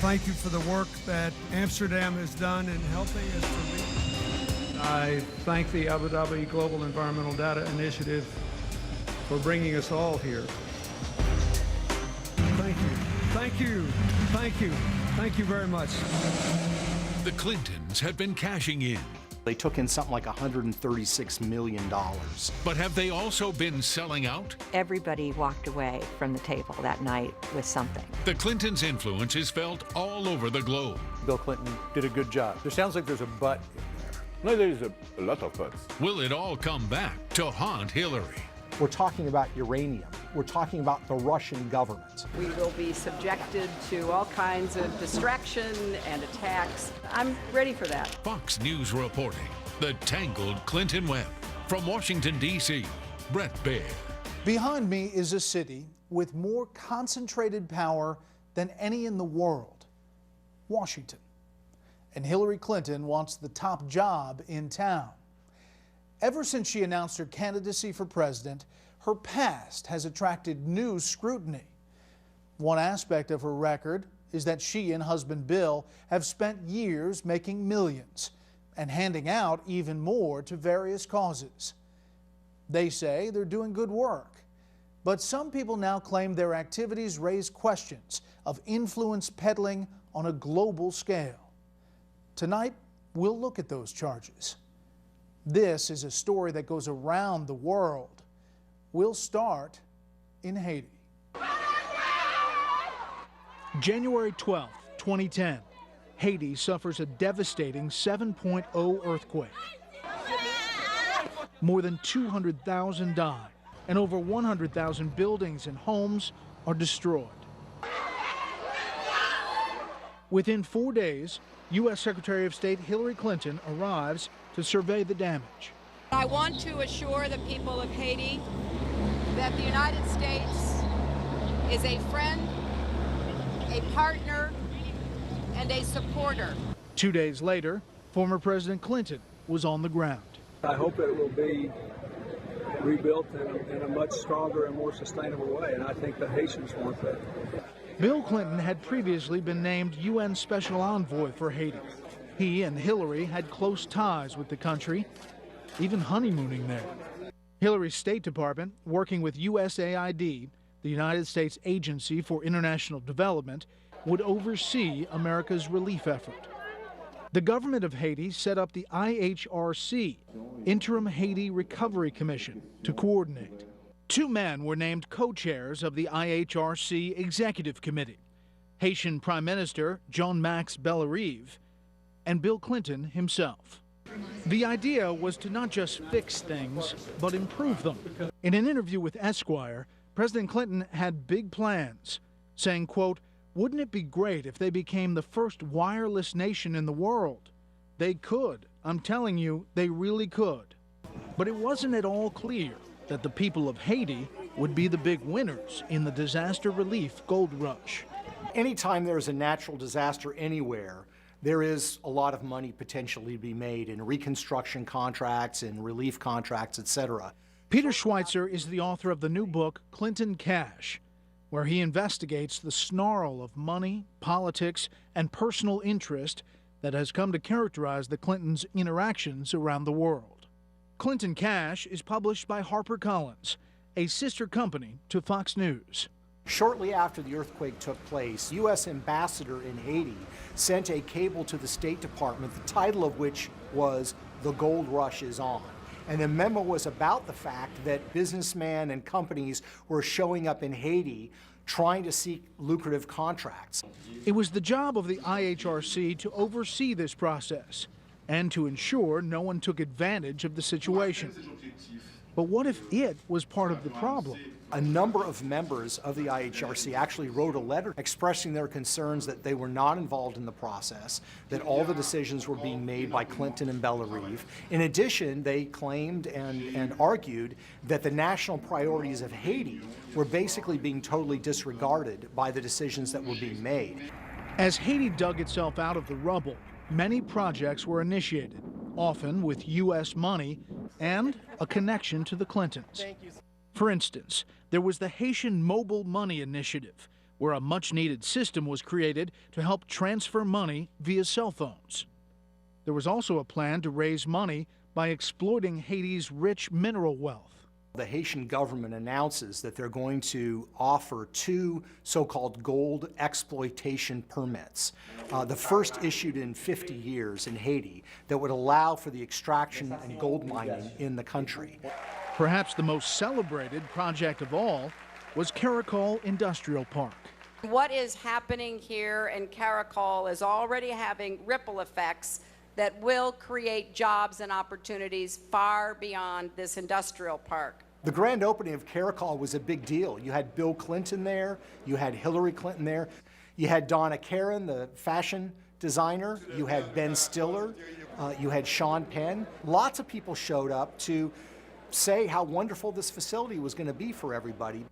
thank you for the work that Amsterdam has done in helping us to reach. I thank the Abu Dhabi Global Environmental Data Initiative for bringing us all here. Thank you, thank you, thank you, thank you very much. The Clintons have been cashing in. They took in something like $136 million. But have they also been selling out? Everybody walked away from the table that night with something. The Clintons' influence is felt all over the globe. Bill Clinton did a good job. There sounds like there's a but in there. No, there's a lot of buts. Will it all come back to haunt Hillary? We're talking about uranium. We're talking about the Russian government. We will be subjected to all kinds of distraction and attacks. I'm ready for that. Fox News reporting the tangled Clinton web. From Washington, D.C., Brett Baer. Behind me is a city with more concentrated power than any in the world, Washington. And Hillary Clinton wants the top job in town. Ever since she announced her candidacy for president, her past has attracted new scrutiny. One aspect of her record is that she and husband Bill have spent years making millions and handing out even more to various causes. They say they're doing good work, but some people now claim their activities raise questions of influence peddling on a global scale. Tonight, we'll look at those charges. This is a story that goes around the world. We'll start in Haiti. January 12, 2010. Haiti suffers a devastating 7.0 earthquake. More than 200,000 die, and over 100,000 buildings and homes are destroyed. Within 4 days, U.S. Secretary of State Hillary Clinton arrives to survey the damage. I want to assure the people of Haiti that the United States is a friend, a partner, and a supporter. 2 days later, former President Clinton was on the ground. I hope it will be rebuilt in a much stronger and more sustainable way, and I think the Haitians want that. Bill Clinton had previously been named UN Special Envoy for Haiti. He and Hillary had close ties with the country, even honeymooning there. Hillary's State Department, working with USAID, the United States Agency for International Development, would oversee America's relief effort. The government of Haiti set up the IHRC, Interim Haiti Recovery Commission, to coordinate. Two men were named co-chairs of the IHRC Executive Committee, Haitian Prime Minister Jean-Max Bellerive and Bill Clinton himself. The idea was to not just fix things, but improve them. In an interview with Esquire, President Clinton had big plans, saying, quote, "Wouldn't it be great if they became the first wireless nation in the world? They could. I'm telling you, they really could." But it wasn't at all clear that the people of Haiti would be the big winners in the disaster relief gold rush. Anytime there's a natural disaster anywhere, there is a lot of money potentially to be made in reconstruction contracts and relief contracts, etc. Peter Schweitzer is the author of the new book, Clinton Cash, where he investigates the snarl of money, politics, and personal interest that has come to characterize the Clintons' interactions around the world. Clinton Cash is published by HarperCollins, a sister company to Fox News. Shortly after the earthquake took place, U.S. ambassador in Haiti sent a cable to the State Department, the title of which was "The Gold Rush is On." And the memo was about the fact that businessmen and companies were showing up in Haiti trying to seek lucrative contracts. It was the job of the IHRC to oversee this process and to ensure no one took advantage of the situation. But what if it was part of the problem? A number of members of the IHRC actually wrote a letter expressing their concerns that they were not involved in the process, that all the decisions were being made by Clinton and Bellerive. In addition, they claimed and argued that the national priorities of Haiti were basically being totally disregarded by the decisions that were being made. As Haiti dug itself out of the rubble, many projects were initiated, often with U.S. money and a connection to the Clintons. For instance, there was the Haitian Mobile Money Initiative, where a much-needed system was created to help transfer money via cell phones. There was also a plan to raise money by exploiting Haiti's rich mineral wealth. The Haitian government announces that they're going to offer 2 so-called gold exploitation permits, the first issued in 50 years in Haiti, that would allow for the extraction and gold mining in the country. Perhaps the most celebrated project of all was Caracol Industrial Park. What is happening here in Caracol is already having ripple effects that will create jobs and opportunities far beyond this industrial park. The grand opening of Caracol was a big deal. You had Bill Clinton there, you had Hillary Clinton there, you had Donna Karan, the fashion designer, you had Ben Stiller, you had Sean Penn. Lots of people showed up to say how wonderful this facility was going to be for everybody.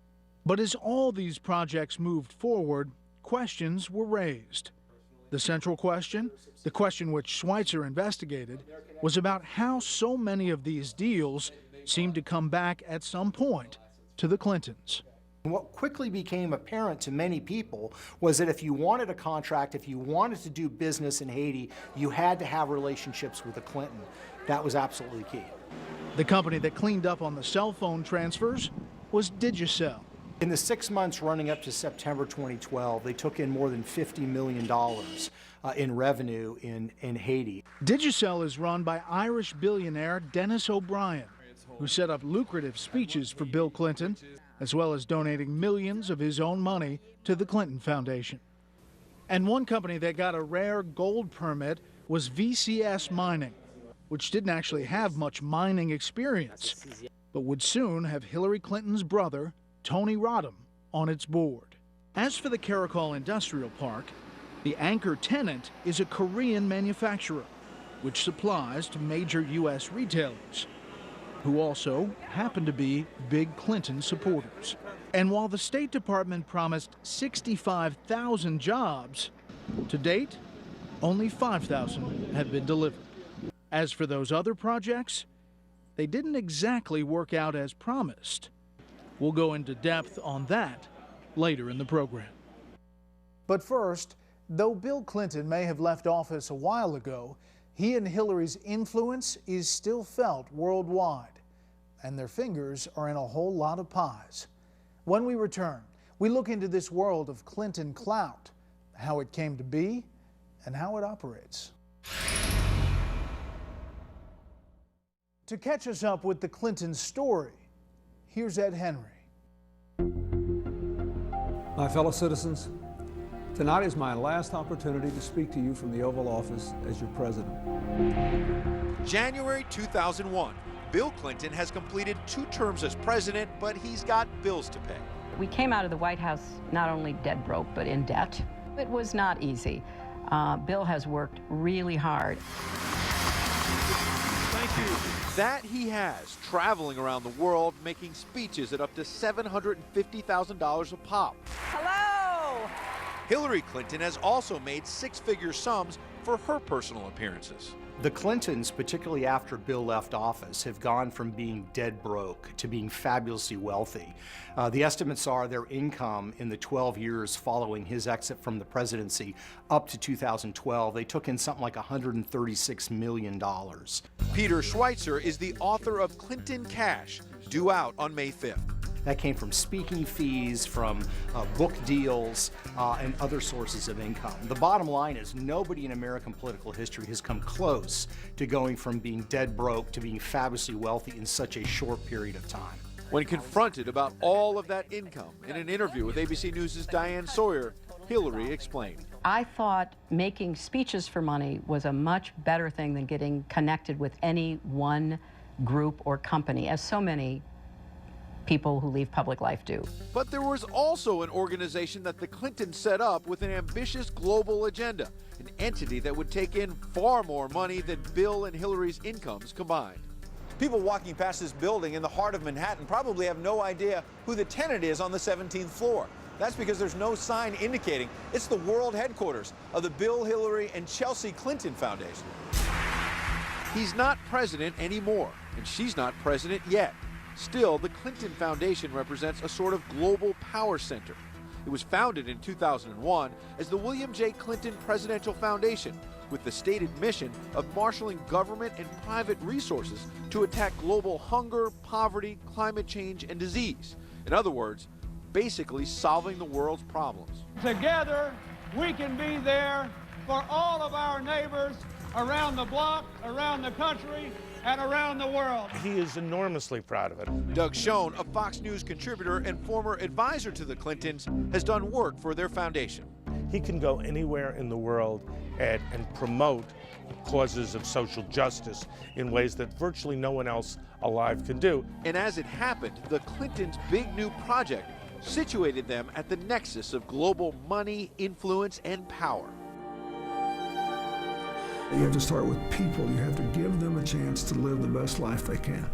But as all these projects moved forward, questions were raised. The central question, the question which Schweitzer investigated, was about how so many of these deals seemed to come back at some point to the Clintons. What quickly became apparent to many people was that if you wanted a contract, if you wanted to do business in Haiti, you had to have relationships with the Clinton. That was absolutely key. The company that cleaned up on the cell phone transfers was Digicel. In the 6 months running up to September 2012, they took in more than $50 million in revenue in Haiti. Digicel is run by Irish billionaire Dennis O'Brien, who set up lucrative speeches for Bill Clinton, as well as donating millions of his own money to the Clinton Foundation. And one company that got a rare gold permit was VCS Mining, which didn't actually have much mining experience, but would soon have Hillary Clinton's brother, Tony Rodham, on its board. As for the Caracol Industrial Park, the anchor tenant is a Korean manufacturer, which supplies to major U.S. retailers, who also happen to be big Clinton supporters. And while the State Department promised 65,000 jobs, to date, only 5,000 have been delivered. As for those other projects, they didn't exactly work out as promised. We'll go into depth on that later in the program. But first, though Bill Clinton may have left office a while ago, he and Hillary's influence is still felt worldwide, and their fingers are in a whole lot of pies. When we return, we look into this world of Clinton clout, how it came to be, and how it operates. To catch us up with the Clinton story, here's Ed Henry. My fellow citizens, tonight is my last opportunity to speak to you from the Oval Office as your president. January 2001. Bill Clinton has completed 2 terms as president, but he's got bills to pay. We came out of the White House not only dead broke, but in debt. It was not easy. Bill has worked really hard. Thank you. That he has, traveling around the world, making speeches at up to $750,000 a pop. Hello! Hillary Clinton has also made 6-figure sums for her personal appearances. The Clintons, particularly after Bill left office, have gone from being dead broke to being fabulously wealthy. The estimates are their income in the 12 years following his exit from the presidency up to 2012, they took in something like $136 million. Peter Schweitzer is the author of Clinton Cash, due out on May 5th. That came from speaking fees, from book deals, and other sources of income. The bottom line is nobody in American political history has come close to going from being dead broke to being fabulously wealthy in such a short period of time. When confronted about all of that income in an interview with ABC News' Diane Sawyer, Hillary explained. I thought making speeches for money was a much better thing than getting connected with any one group or company, as so many people who leave public life do. But there was also an organization that the Clintons set up with an ambitious global agenda, an entity that would take in far more money than Bill and Hillary's incomes combined. People walking past this building in the heart of Manhattan probably have no idea who the tenant is on the 17th floor. That's because there's no sign indicating it's the world headquarters of the Bill, Hillary, and Chelsea Clinton Foundation. He's not president anymore, and she's not president yet. Still, the Clinton Foundation represents a sort of global power center. It was founded in 2001 as the William J. Clinton Presidential Foundation, with the stated mission of marshaling government and private resources to attack global hunger, poverty, climate change, and disease. In other words, basically solving the world's problems. Together, we can be there for all of our neighbors around the block, around the country, and around the world. He is enormously proud of it. Doug Schoen, a Fox News contributor and former advisor to the Clintons, has done work for their foundation. He can go anywhere in the world and promote causes of social justice in ways that virtually no one else alive can do. And as it happened, the Clintons' big new project situated them at the nexus of global money, influence, and power. You have to start with people. You have to give them a chance to live the best life they can.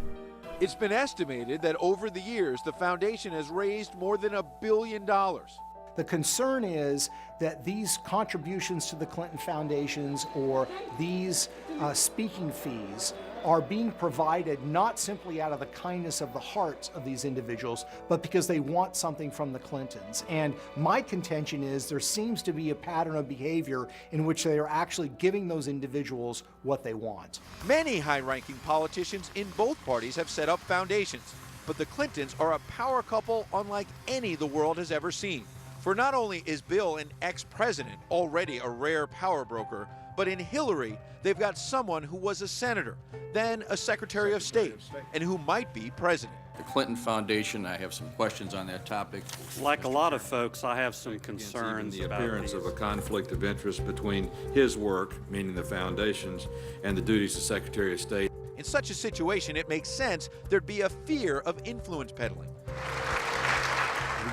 It's been estimated that over the years, the foundation has raised more than $1 billion. The concern is that these contributions to the Clinton foundations or these speaking fees are being provided not simply out of the kindness of the hearts of these individuals, but because they want something from the Clintons. And my contention is there seems to be a pattern of behavior in which they are actually giving those individuals what they want. Many high-ranking politicians in both parties have set up foundations, but the Clintons are a power couple unlike any the world has ever seen. For not only is Bill an ex-president, already a rare power broker, but in Hillary, they've got someone who was a senator, then a Secretary of State, and who might be president. The Clinton Foundation, I have some questions on that topic. Like a lot of folks, I have some concerns the about appearance of a conflict of interest between his work, meaning the foundations, and the duties of Secretary of State. In such a situation, it makes sense there'd be a fear of influence peddling.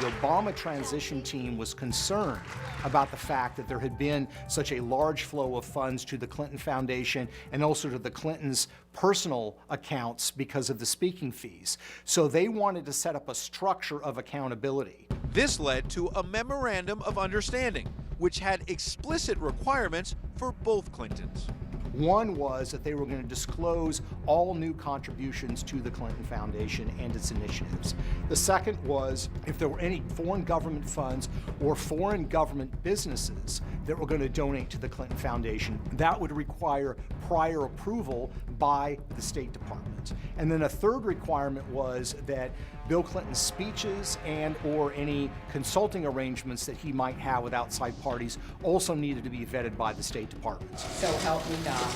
The Obama transition team was concerned about the fact that there had been such a large flow of funds to the Clinton Foundation and also to the Clintons' personal accounts because of the speaking fees. So they wanted to set up a structure of accountability. This led to a memorandum of understanding, which had explicit requirements for both Clintons. One was that they were going to disclose all new contributions to the Clinton Foundation and its initiatives. The second was if there were any foreign government funds or foreign government businesses that were going to donate to the Clinton Foundation, that would require prior approval by the State Department. And then a third requirement was that Bill Clinton's speeches and or any consulting arrangements that he might have with outside parties also needed to be vetted by the State Department. So help me God.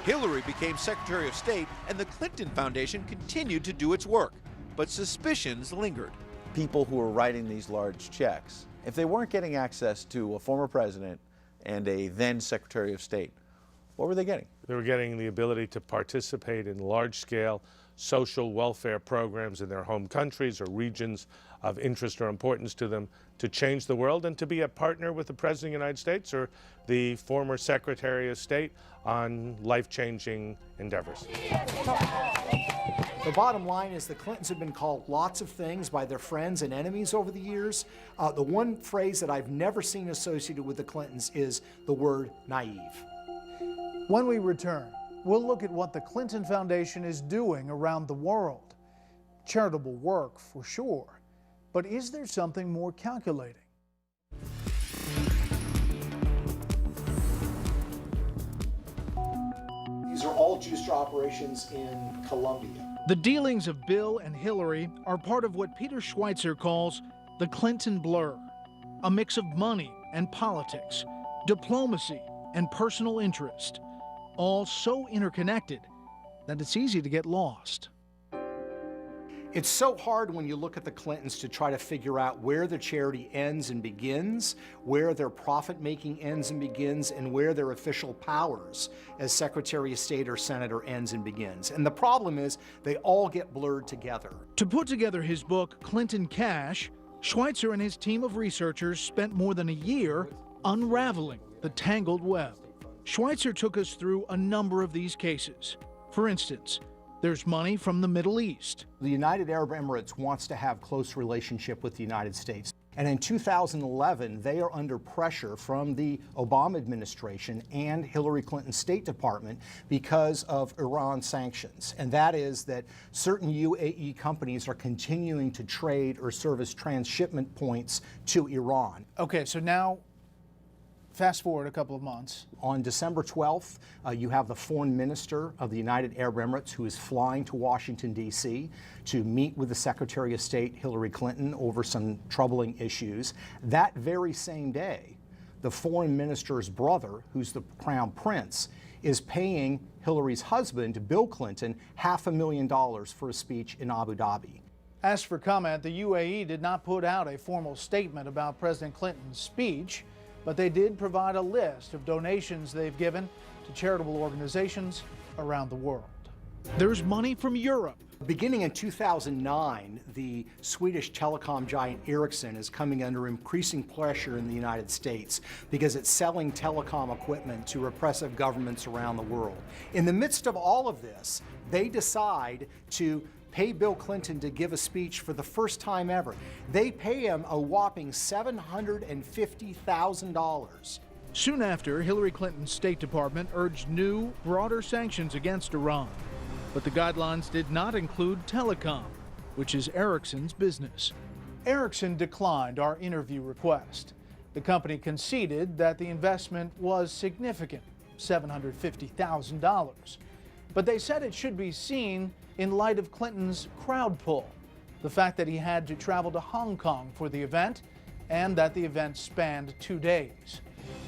Hillary became Secretary of State, and the Clinton Foundation continued to do its work, but suspicions lingered. People who were writing these large checks, if they weren't getting access to a former president and a then Secretary of State, what were they getting? They were getting the ability to participate in large-scale social welfare programs in their home countries or regions of interest or importance to them, to change the world and to be a partner with the President of the United States or the former Secretary of State on life-changing endeavors. The bottom line is the Clintons have been called lots of things by their friends and enemies over the years. The one phrase that I've never seen associated with the Clintons is the word naive. When we return, we'll look at what the Clinton Foundation is doing around the world. Charitable work, for sure, but is there something more calculating? These are all juicer operations in Colombia. The dealings of Bill and Hillary are part of what Peter Schweitzer calls the Clinton blur, a mix of money and politics, diplomacy and personal interest, all so interconnected that it's easy to get lost. It's so hard when you look at the Clintons to try to figure out where the charity ends and begins, where their profit-making ends and begins, and where their official powers as Secretary of State or Senator ends and begins. And the problem is they all get blurred together. To put together his book, Clinton Cash, Schweitzer and his team of researchers spent more than a year unraveling the tangled web. Schweitzer took us through a number of these cases. For instance, there's money from the Middle East. The United Arab Emirates wants to have close relationship with the United States. And in 2011, they are under pressure from the Obama administration and Hillary Clinton's State Department because of Iran sanctions. And that is that certain UAE companies are continuing to trade or serve as transshipment points to Iran. Okay, so now fast forward a couple of months. On December 12th, you have the foreign minister of the United Arab Emirates who is flying to Washington, D.C. to meet with the Secretary of State, Hillary Clinton, over some troubling issues. That very same day, the foreign minister's brother, who's the crown prince, is paying Hillary's husband, Bill Clinton, $500,000 for a speech in Abu Dhabi. Asked for comment, the UAE did not put out a formal statement about President Clinton's speech, but they did provide a list of donations they've given to charitable organizations around the world. There's money from Europe. Beginning in 2009, the Swedish telecom giant Ericsson is coming under increasing pressure in the United States because it's selling telecom equipment to repressive governments around the world. In the midst of all of this, they decide to pay Bill Clinton to give a speech for the first time ever. They pay him a whopping $750,000. Soon after, Hillary Clinton's State Department urged new, broader sanctions against Iran. But the guidelines did not include telecom, which is Ericsson's business. Ericsson declined our interview request. The company conceded that the investment was significant, $750,000. But they said it should be seen in light of Clinton's crowd pull, the fact that he had to travel to Hong Kong for the event, and that the event spanned 2 days.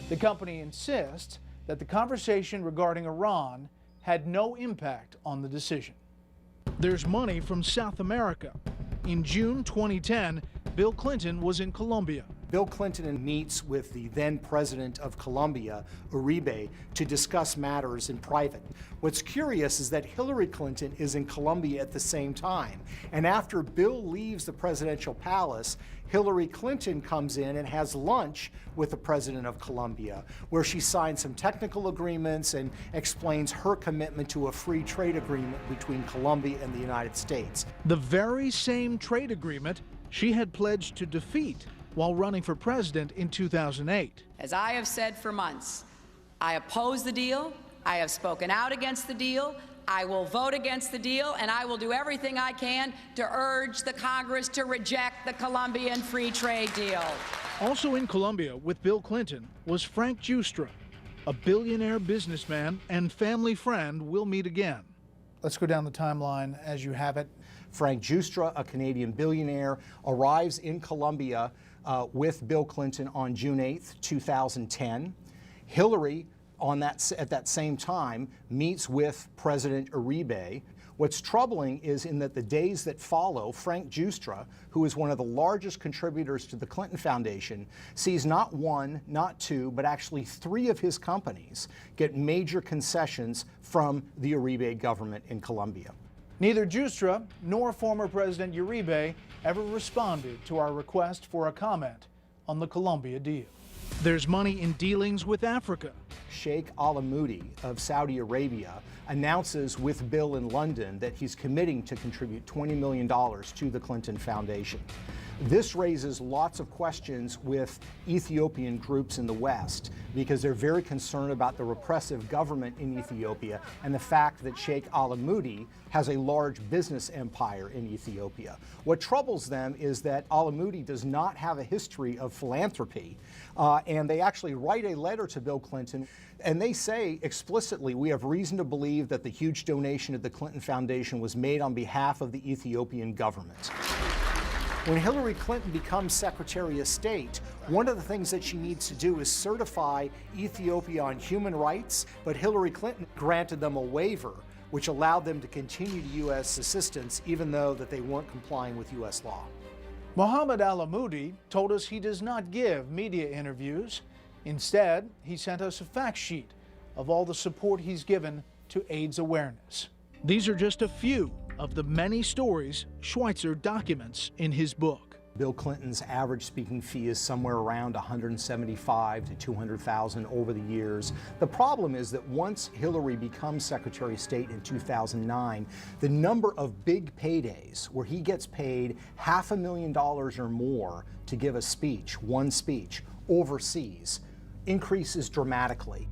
The company insists that the conversation regarding Iran had no impact on the decision. There's money from South America. In June 2010, Bill Clinton was in Colombia. Bill Clinton meets with the then president of Colombia, Uribe, to discuss matters in private. What's curious is that Hillary Clinton is in Colombia at the same time. And after Bill leaves the presidential palace, Hillary Clinton comes in and has lunch with the president of Colombia, where she signs some technical agreements and explains her commitment to a free trade agreement between Colombia and the United States. The very same trade agreement she had pledged to defeat while running for president in 2008. As I have said for months, I oppose the deal. I have spoken out against the deal. I will vote against the deal, and I will do everything I can to urge the Congress to reject the Colombian free trade deal. Also in Colombia with Bill Clinton was Frank Giustra, a billionaire businessman and family friend. We'll meet again. Let's go down the timeline as you have it. Frank Giustra, a Canadian billionaire, arrives in Colombia with Bill Clinton on June 8th, 2010. Hillary, at that same time, meets with President Uribe. What's troubling is in that the days that follow, Frank Giustra, who is one of the largest contributors to the Clinton Foundation, sees not one, not two, but actually 3 of his companies get major concessions from the Uribe government in Colombia. Neither Giustra nor former President Uribe ever responded to our request for a comment on the Colombia deal. There's money in dealings with Africa. Sheikh Al-Amoudi of Saudi Arabia announces with Bill in London that he's committing to contribute $20 million to the Clinton Foundation. This raises lots of questions with Ethiopian groups in the West because they're very concerned about the repressive government in Ethiopia and the fact that Sheikh Al-Amoudi has a large business empire in Ethiopia. What troubles them is that Al-Amoudi does not have a history of philanthropy, and they actually write a letter to Bill Clinton, and they say explicitly, we have reason to believe that the huge donation to the Clinton Foundation was made on behalf of the Ethiopian government. When Hillary Clinton becomes Secretary of State, one of the things that she needs to do is certify Ethiopia on human rights, but Hillary Clinton granted them a waiver which allowed them to continue U.S. assistance even though that they weren't complying with U.S. law. Mohammed Al-Amoudi told us he does not give media interviews. Instead, he sent us a fact sheet of all the support he's given to AIDS awareness. These are just a few of the many stories Schweitzer documents in his book. Bill Clinton's average speaking fee is somewhere around $175,000 to $200,000 over the years. The problem is that once Hillary becomes Secretary of State in 2009, the number of big paydays where he gets paid $500,000 or more to give a speech, one speech, overseas, increases dramatically.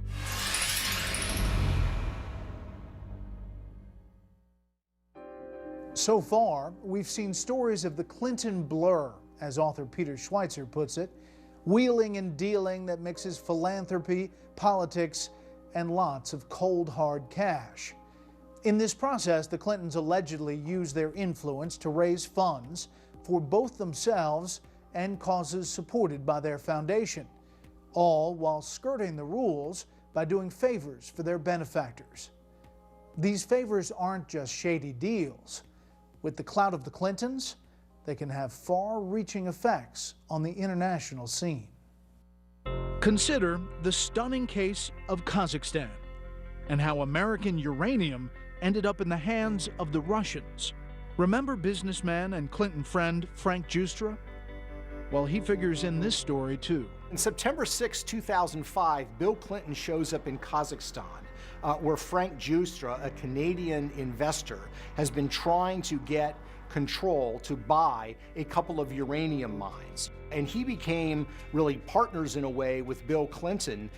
So far, we've seen stories of the Clinton blur, as author Peter Schweitzer puts it, wheeling and dealing that mixes philanthropy, politics, and lots of cold, hard cash. In this process, the Clintons allegedly used their influence to raise funds for both themselves and causes supported by their foundation, all while skirting the rules by doing favors for their benefactors. These favors aren't just shady deals. With the clout of the Clintons, they can have far-reaching effects on the international scene. Consider the stunning case of Kazakhstan and how American uranium ended up in the hands of the Russians. Remember businessman and Clinton friend Frank Giustra? Well, he figures in this story too. On September 6, 2005, Bill Clinton shows up in Kazakhstan, where Frank Giustra, a Canadian investor, has been trying to get control to buy a couple of uranium mines. And he became really partners in a way with Bill Clinton,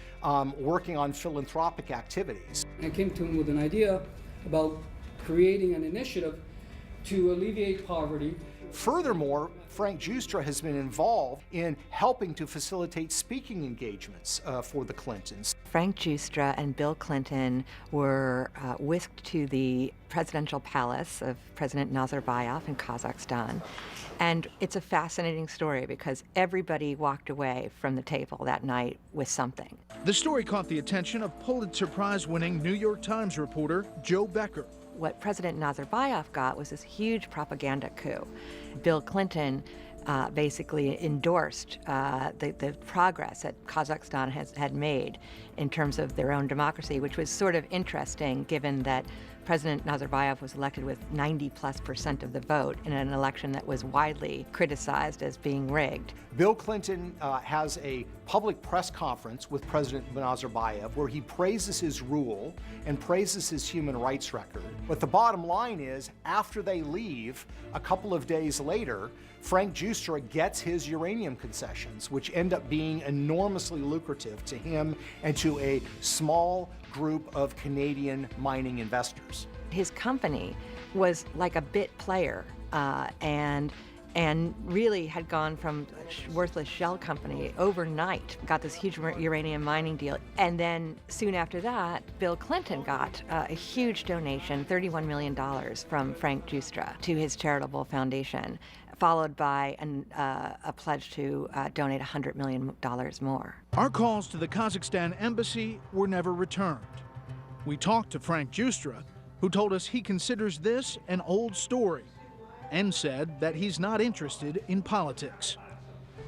working on philanthropic activities. I came to him with an idea about creating an initiative to alleviate poverty. Furthermore, Frank Giustra has been involved in helping to facilitate speaking engagements for the Clintons. Frank Giustra and Bill Clinton were whisked to the presidential palace of President Nazarbayev in Kazakhstan. And it's a fascinating story because everybody walked away from the table that night with something. The story caught the attention of Pulitzer Prize-winning New York Times reporter Joe Becker. What President Nazarbayev got was this huge propaganda coup. Bill Clinton basically endorsed the progress that Kazakhstan had made in terms of their own democracy, which was sort of interesting given that President Nazarbayev was elected with 90+% of the vote in an election that was widely criticized as being rigged. Bill Clinton has a public press conference with President Nazarbayev where he praises his rule and praises his human rights record. But the bottom line is, after they leave, a couple of days later, Frank Giustra gets his uranium concessions, which end up being enormously lucrative to him and to a small group of Canadian mining investors. His company was like a bit player and really had gone from a worthless shell company overnight, got this huge uranium mining deal. And then soon after that, Bill Clinton got a huge donation, $31 million from Frank Giustra to his charitable foundation, followed by a pledge to donate $100 million more. Our calls to the Kazakhstan embassy were never returned. We talked to Frank Giustra, who told us he considers this an old story and said that he's not interested in politics.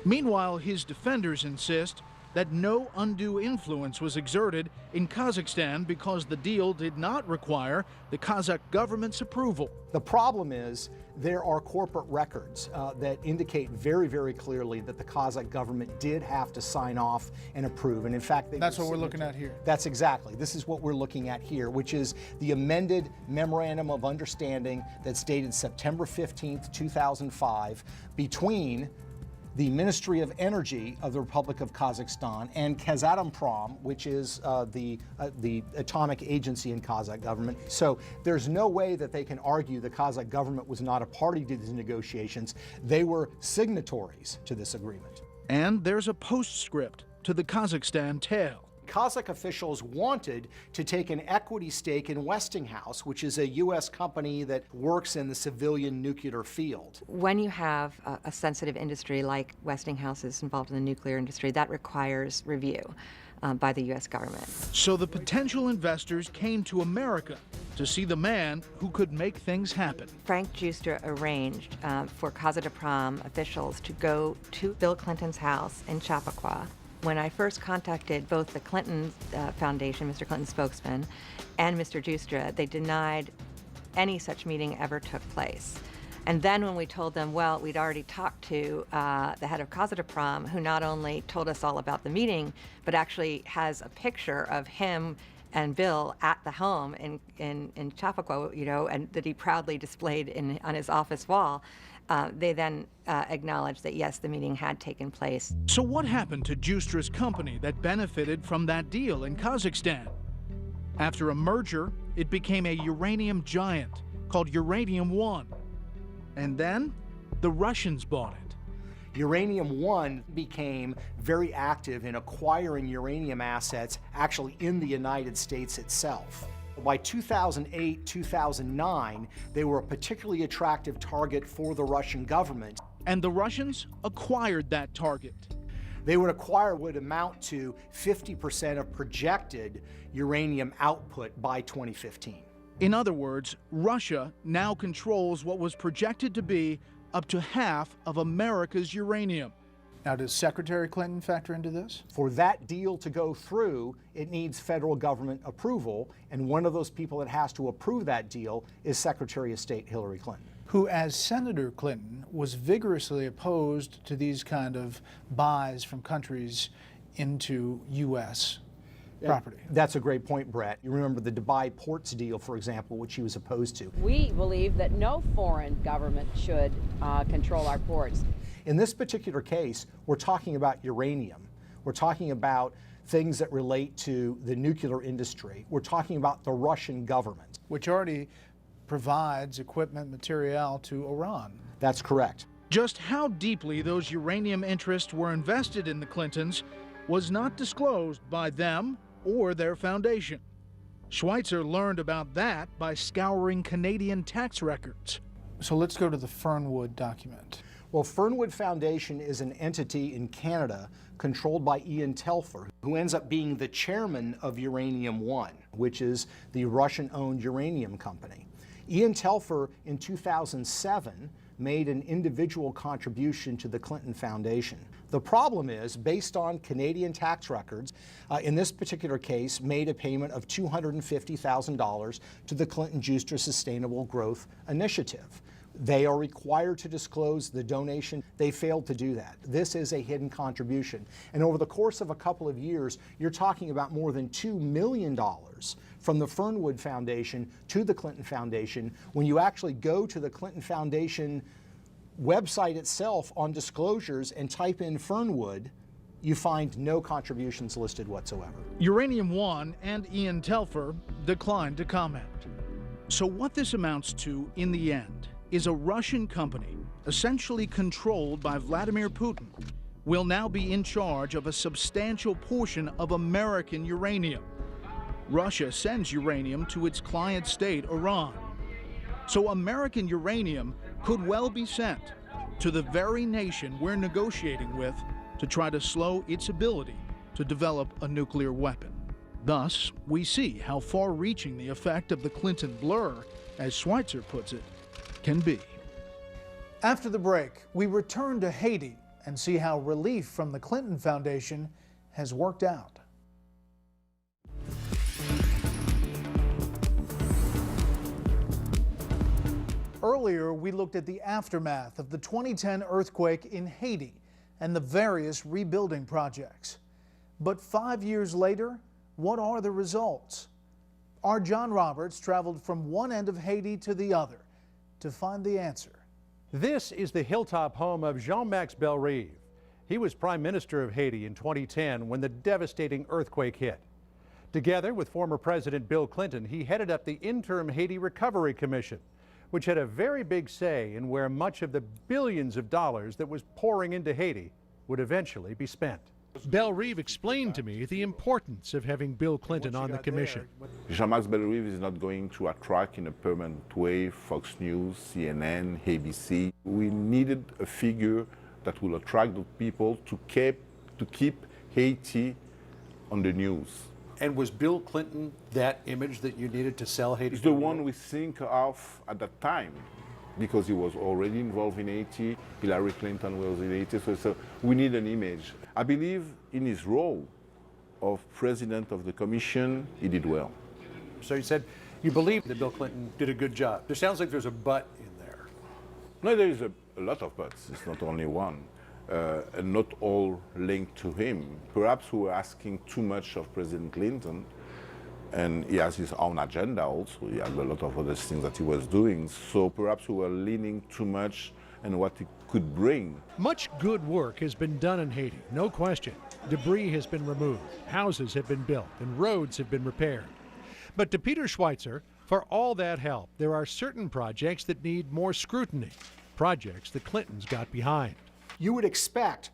Meanwhile, his defenders insist that no undue influence was exerted in Kazakhstan because the deal did not require the Kazakh government's approval. The problem is there are corporate records that indicate very, very clearly that the Kazakh government did have to sign off and approve. And in fact, that's what we're looking at here. That's exactly. This is what we're looking at here, which is the amended Memorandum of Understanding that's dated September 15th, 2005, between the Ministry of Energy of the Republic of Kazakhstan and Kazatomprom, which is the atomic agency in Kazakh government. So there's no way that they can argue the Kazakh government was not a party to these negotiations. They were signatories to this agreement. And there's a postscript to the Kazakhstan tale. Kazakh officials wanted to take an equity stake in Westinghouse, which is a U.S. company that works in the civilian nuclear field. When you have a sensitive industry like Westinghouse is involved in the nuclear industry, that requires review by the U.S. government. So the potential investors came to America to see the man who could make things happen. Frank Giustra arranged for Kazatomprom officials to go to Bill Clinton's house in Chappaqua. When I first contacted both the Clinton Foundation, Mr. Clinton's spokesman, and Mr. Giustra, they denied any such meeting ever took place. And then when we told them, well, we'd already talked to the head of Kazatomprom, who not only told us all about the meeting, but actually has a picture of him and Bill at the home in Chappaqua, you know, and that he proudly displayed on his office wall. They then acknowledged that, yes, the meeting had taken place. So what happened to Justra's company that benefited from that deal in Kazakhstan? After a merger, it became a uranium giant called Uranium One. And then the Russians bought it. Uranium One became very active in acquiring uranium assets actually in the United States itself. By 2008, 2009, they were a particularly attractive target for the Russian government. And the Russians acquired that target. They would acquire what would amount to 50% of projected uranium output by 2015. In other words, Russia now controls what was projected to be up to half of America's uranium. Now, does Secretary Clinton factor into this? For that deal to go through, it needs federal government approval, and one of those people that has to approve that deal is Secretary of State Hillary Clinton, who, as Senator Clinton, was vigorously opposed to these kind of buys from countries into U.S. property. That's a great point, Brett. You remember the Dubai Ports deal, for example, which he was opposed to. We believe that no foreign government should control our ports. In this particular case, we're talking about uranium. We're talking about things that relate to the nuclear industry. We're talking about the Russian government, which already provides equipment, material to Iran. That's correct. Just how deeply those uranium interests were invested in the Clintons was not disclosed by them or their foundation. Schweitzer learned about that by scouring Canadian tax records. So let's go to the Fernwood document. Well, Fernwood Foundation is an entity in Canada controlled by Ian Telfer, who ends up being the chairman of Uranium One, which is the Russian-owned uranium company. Ian Telfer, in 2007, made an individual contribution to the Clinton Foundation. The problem is, based on Canadian tax records, in this particular case, made a payment of $250,000 to the Clinton-Justra Sustainable Growth Initiative. They are required to disclose the donation. They failed to do that. This is a hidden contribution. And over the course of a couple of years, you're talking about more than $2 million from the Fernwood Foundation to the Clinton Foundation. When you actually go to the Clinton Foundation website itself on disclosures and type in Fernwood, you find no contributions listed whatsoever. Uranium One and Ian Telfer declined to comment. So what this amounts to in the end is a Russian company, essentially controlled by Vladimir Putin, will now be in charge of a substantial portion of American uranium. Russia sends uranium to its client state, Iran. So American uranium could well be sent to the very nation we're negotiating with to try to slow its ability to develop a nuclear weapon. Thus, we see how far-reaching the effect of the Clinton blur, as Schweitzer puts it, can be. After the break, we return to Haiti and see how relief from the Clinton Foundation has worked out. Earlier, we looked at the aftermath of the 2010 earthquake in Haiti and the various rebuilding projects. But 5 years later, what are the results? Our John Roberts traveled from one end of Haiti to the other to find the answer. This is the hilltop home of Jean-Max Bellerive. He was Prime Minister of Haiti in 2010 when the devastating earthquake hit. Together with former President Bill Clinton, he headed up the interim Haiti Recovery Commission, which had a very big say in where much of the billions of dollars that was pouring into Haiti would eventually be spent. Bellerive explained to me the importance of having Bill Clinton on the commission. Jean-Max Bellerive is not going to attract in a permanent way Fox News, CNN, ABC. We needed a figure that will attract the people to keep Haiti on the news. And was Bill Clinton that image that you needed to sell Haiti? It's the one we think of at that time, because he was already involved in Haiti. Hillary Clinton was in Haiti, so we need an image. I believe in his role of president of the commission, he did well. So you said you believe that Bill Clinton did a good job. There sounds like there's a but in there. No, there is a lot of buts. It's not only one, and not all linked to him. Perhaps we were asking too much of President Clinton, and he has his own agenda also. He had a lot of other things that he was doing. So perhaps we were leaning too much on what he could bring. Much good work has been done in Haiti, no question. Debris has been removed, houses have been built, and roads have been repaired. But to Peter Schweitzer, for all that help, there are certain projects that need more scrutiny, projects the Clintons got behind. You would expect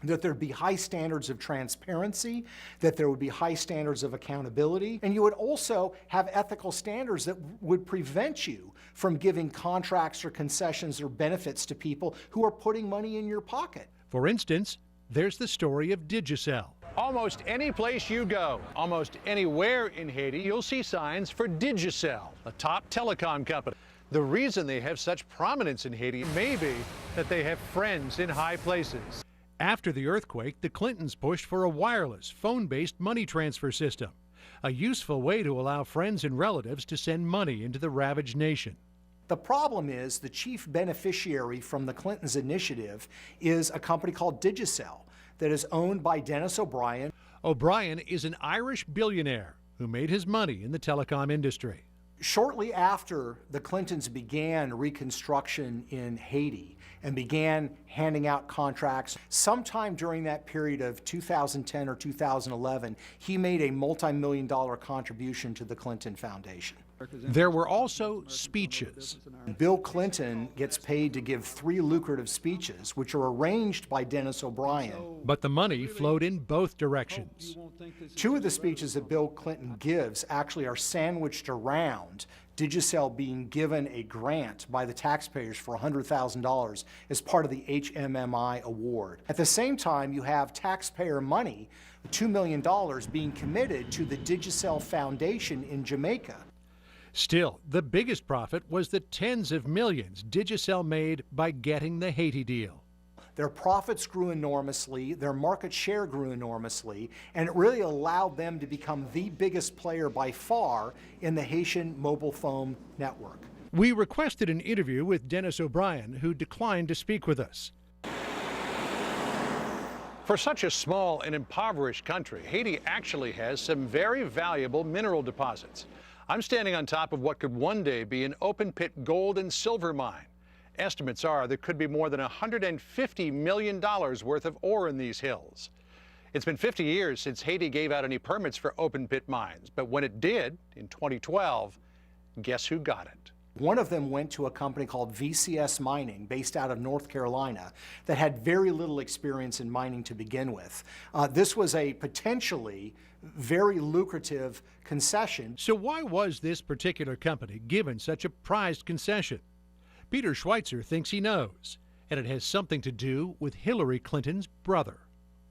that there'd be high standards of transparency, that there would be high standards of accountability, and you would also have ethical standards that would prevent you from giving contracts or concessions or benefits to people who are putting money in your pocket. For instance, there's the story of Digicel. Almost any place you go, almost anywhere in Haiti, you'll see signs for Digicel, a top telecom company. The reason they have such prominence in Haiti may be that they have friends in high places. After the earthquake, the Clintons pushed for a wireless, phone-based money transfer system, a useful way to allow friends and relatives to send money into the ravaged nation. The problem is the chief beneficiary from the Clintons' initiative is a company called Digicel that is owned by Dennis O'Brien. O'Brien is an Irish billionaire who made his money in the telecom industry. Shortly after the Clintons began reconstruction in Haiti and began handing out contracts, sometime during that period of 2010 or 2011, he made a multi-million-dollar contribution to the Clinton Foundation. There were also speeches. Bill Clinton gets paid to give 3 lucrative speeches, which are arranged by Dennis O'Brien. But the money flowed in both directions. 2 of the speeches that Bill Clinton gives actually are sandwiched around Digicel being given a grant by the taxpayers for $100,000 as part of the HMMI award. At the same time, you have taxpayer money, $2 million, being committed to the Digicel Foundation in Jamaica. Still, the biggest profit was the tens of millions Digicel made by getting the Haiti deal. Their profits grew enormously, their market share grew enormously, and it really allowed them to become the biggest player by far in the Haitian mobile phone network. We requested an interview with Dennis O'Brien, who declined to speak with us. For such a small and impoverished country, Haiti actually has some very valuable mineral deposits. I'm standing on top of what could one day be an open-pit gold and silver mine. Estimates are there could be more than $150 million worth of ore in these hills. It's been 50 years since Haiti gave out any permits for open-pit mines, but when it did, in 2012, guess who got it? One of them went to a company called VCS Mining, based out of North Carolina, that had very little experience in mining to begin with. This was a potentially very lucrative concession. So why was this particular company given such a prized concession? Peter Schweitzer thinks he knows, and it has something to do with Hillary Clinton's brother.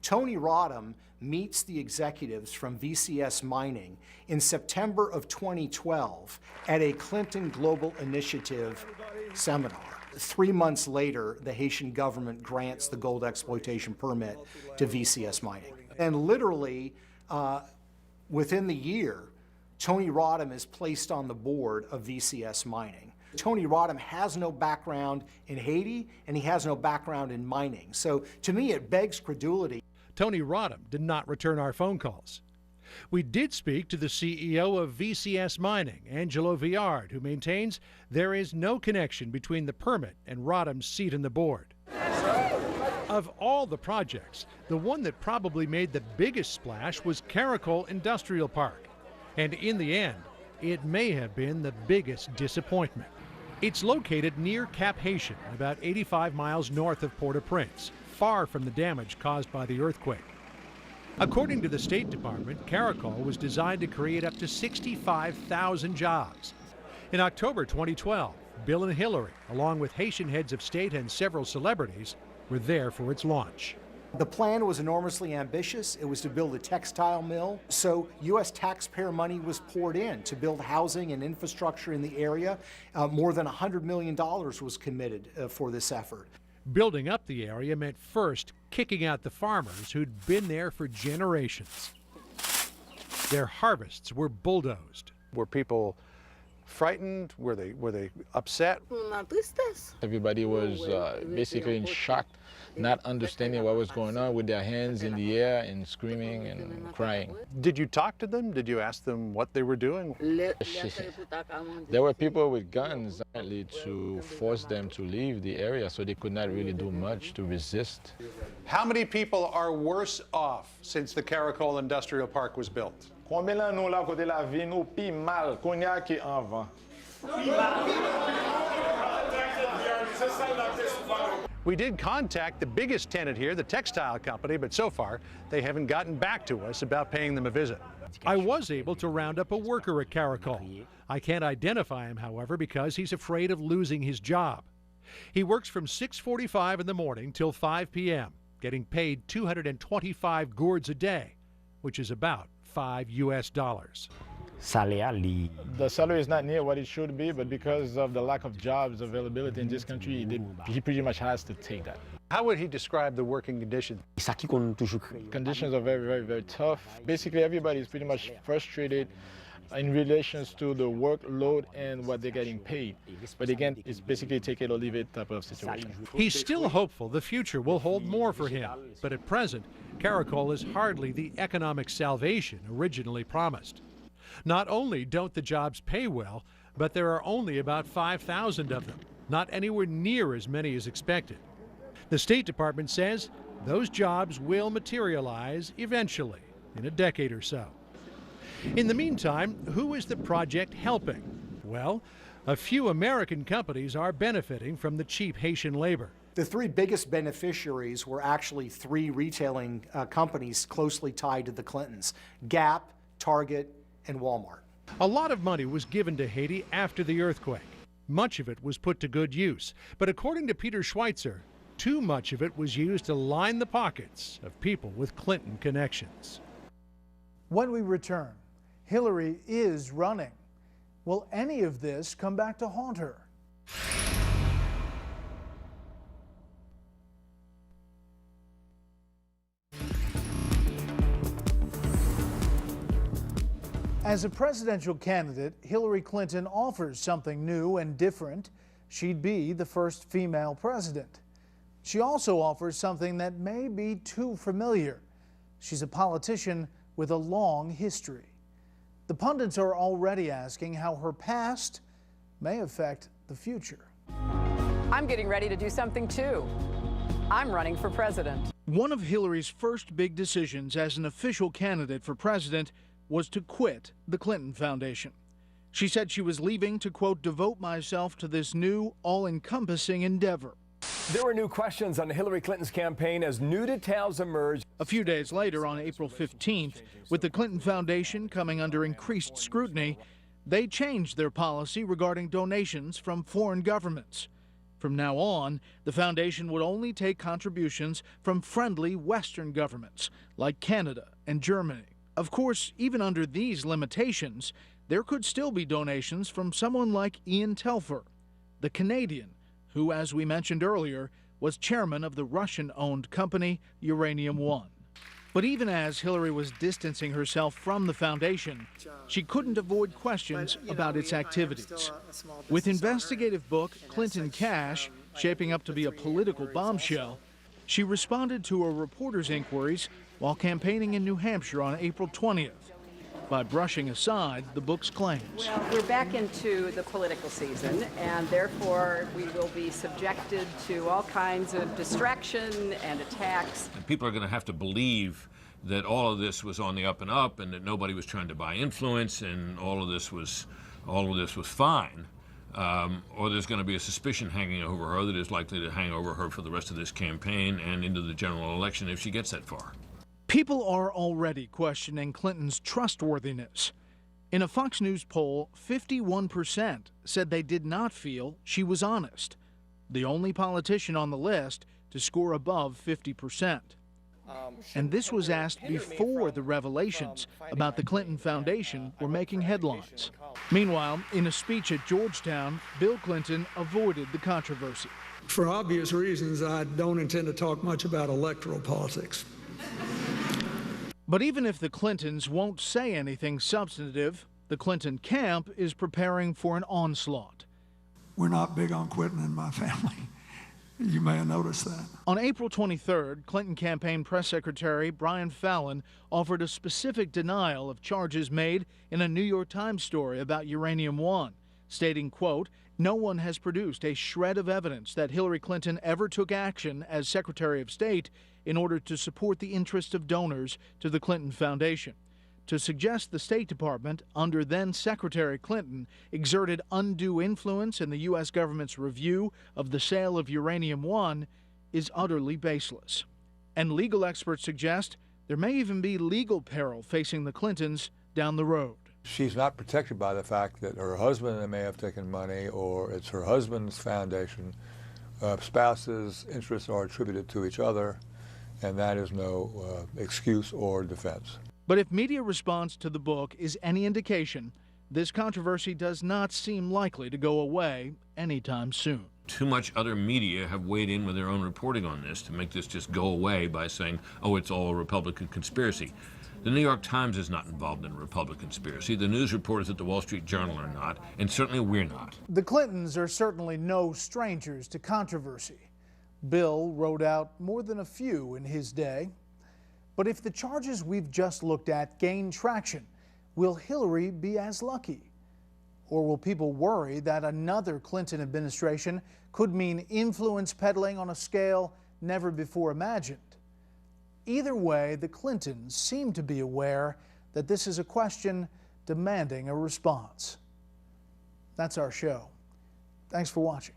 Tony Rodham meets the executives from VCS Mining in September of 2012 at a Clinton Global Initiative seminar. 3 months later, the Haitian government grants the gold exploitation permit to VCS Mining. And literally, within the year, Tony Rodham is placed on the board of VCS Mining. Tony Rodham has no background in Haiti, and he has no background in mining. So to me, it begs credulity. Tony Rodham did not return our phone calls. We did speak to the CEO of VCS Mining, Angelo Viard, who maintains there is no connection between the permit and Rodham's seat on the board. Of all the projects, the one that probably made the biggest splash was Caracol Industrial Park. And in the end, it may have been the biggest disappointment. It's located near Cap Haitian, about 85 miles north of Port-au-Prince, far from the damage caused by the earthquake. According to the State Department, Caracol was designed to create up to 65,000 jobs. In October 2012, Bill and Hillary, along with Haitian heads of state and several celebrities, were there for its launch. The plan was enormously ambitious. It was to build a textile mill. So U.S. taxpayer money was poured in to build housing and infrastructure in the area. More than $100 million was committed for this effort. Building up the area meant first kicking out the farmers who'd been there for generations. Their harvests were bulldozed. Were people frightened? Were they upset? Everybody was basically in shock, not understanding what was going on, with their hands in the air and screaming and crying. Did you talk to them? Did you ask them what they were doing? There were people with guns apparently to force them to leave the area, so they could not really do much to resist. How many people are worse off since the Caracol Industrial Park was built? We did contact the biggest tenant here, the textile company, but so far they haven't gotten back to us about paying them a visit. I was able to round up a worker at Caracol. I can't identify him, however, because he's afraid of losing his job. He works from 6:45 in the morning till 5 p.m., getting paid 225 gourds a day, which is about $5 US. The salary is not near what it should be, but because of the lack of jobs availability in this country, he pretty much has to take that. How would he describe the working conditions? Conditions are very, very, very tough. Basically, everybody is pretty much frustrated in relations to the workload and what they're getting paid. But again, it's basically take it or leave it type of situation. He's still hopeful the future will hold more for him, but at present, Caracol is hardly the economic salvation originally promised. Not only don't the jobs pay well, but there are only about 5,000 of them, not anywhere near as many as expected. The State Department says those jobs will materialize eventually, in a decade or so. In the meantime, who is the project helping? Well, a few American companies are benefiting from the cheap Haitian labor. The three biggest beneficiaries were actually three retailing companies closely tied to the Clintons: Gap, Target, and Walmart. A lot of money was given to Haiti after the earthquake. Much of it was put to good use, but according to Peter Schweitzer, too much of it was used to line the pockets of people with Clinton connections. When we return, Hillary is running. Will any of this come back to haunt her? As a presidential candidate, Hillary Clinton offers something new and different. She'd be the first female president. She also offers something that may be too familiar. She's a politician with a long history. The pundits are already asking how her past may affect the future. I'm getting ready to do something too. I'm running for president. One of Hillary's first big decisions as an official candidate for president was to quit the Clinton Foundation. She said she was leaving to, quote, devote myself to this new, all-encompassing endeavor. There were new questions on Hillary Clinton's campaign as new details emerged. A few days later, on April 15th, with the Clinton Foundation coming under increased scrutiny, they changed their policy regarding donations from foreign governments. From now on, the foundation would only take contributions from friendly Western governments, like Canada and Germany. Of course, even under these limitations, there could still be donations from someone like Ian Telfer, the Canadian, who, as we mentioned earlier, was chairman of the Russian-owned company Uranium One. But even as Hillary was distancing herself from the foundation, she couldn't avoid questions about its activities. With investigative book Clinton Cash shaping up to be a political bombshell, she responded to a reporter's inquiries while campaigning in New Hampshire on April 20th by brushing aside the book's claims. Well, we're back into the political season, and therefore we will be subjected to all kinds of distraction and attacks. And people are going to have to believe that all of this was on the up and up, and that nobody was trying to buy influence, and all of this was fine. Or there's going to be a suspicion hanging over her that is likely to hang over her for the rest of this campaign and into the general election if she gets that far. People are already questioning Clinton's trustworthiness. In a Fox News poll, 51% said they did not feel she was honest, the only politician on the list to score above 50%. And this was asked before the revelations about the Clinton Foundation were making headlines. Meanwhile, in a speech at Georgetown, Bill Clinton avoided the controversy. For obvious reasons, I don't intend to talk much about electoral politics. But even if the Clintons won't say anything substantive, The Clinton camp is preparing for an onslaught. We're not big on quitting in my family. You may have noticed that. On April 23rd, Clinton campaign press secretary Brian Fallon offered a specific denial of charges made in a New York Times story about Uranium One, stating, quote, "No one has produced a shred of evidence that Hillary Clinton ever took action as Secretary of State in order to support the interest of donors to the Clinton Foundation." To suggest the State Department, under then-Secretary Clinton, exerted undue influence in the U.S. government's review of the sale of Uranium One is utterly baseless. And legal experts suggest there may even be legal peril facing the Clintons down the road. She's not protected by the fact that her husband may have taken money, or it's her husband's foundation. Spouses' interests are attributed to each other, and that is no excuse or defense. But if media response to the book is any indication, this controversy does not seem likely to go away anytime soon. Too much other media have weighed in with their own reporting on this to make this just go away by saying, oh, it's all a Republican conspiracy. The New York Times is not involved in a Republican conspiracy. The news reporters at the Wall Street Journal are not, and certainly we're not. The Clintons are certainly no strangers to controversy. Bill wrote out more than a few in his day. But if the charges we've just looked at gain traction, will Hillary be as lucky? Or will people worry that another Clinton administration could mean influence peddling on a scale never before imagined? Either way, the Clintons seem to be aware that this is a question demanding a response. That's our show. Thanks for watching.